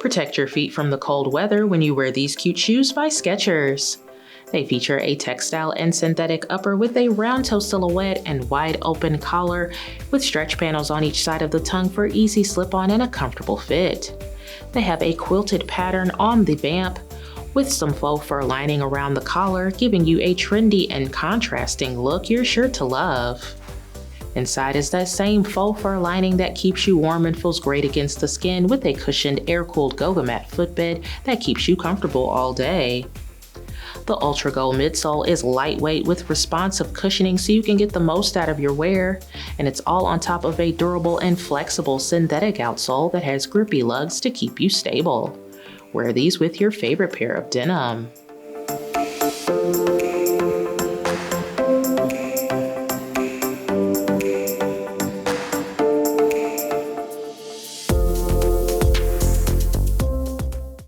Protect your feet from the cold weather when you wear these cute shoes by Skechers. They feature a textile and synthetic upper with a round toe silhouette and wide open collar with stretch panels on each side of the tongue for easy slip-on and a comfortable fit. They have a quilted pattern on the vamp with some faux fur lining around the collar, giving you a trendy and contrasting look you're sure to love. Inside is that same faux fur lining that keeps you warm and feels great against the skin with a cushioned air-cooled Goga Mat footbed that keeps you comfortable all day. The ULTRA GO midsole is lightweight with responsive cushioning so you can get the most out of your wear, and it's all on top of a durable and flexible synthetic outsole that has grippy lugs to keep you stable. Wear these with your favorite pair of denim.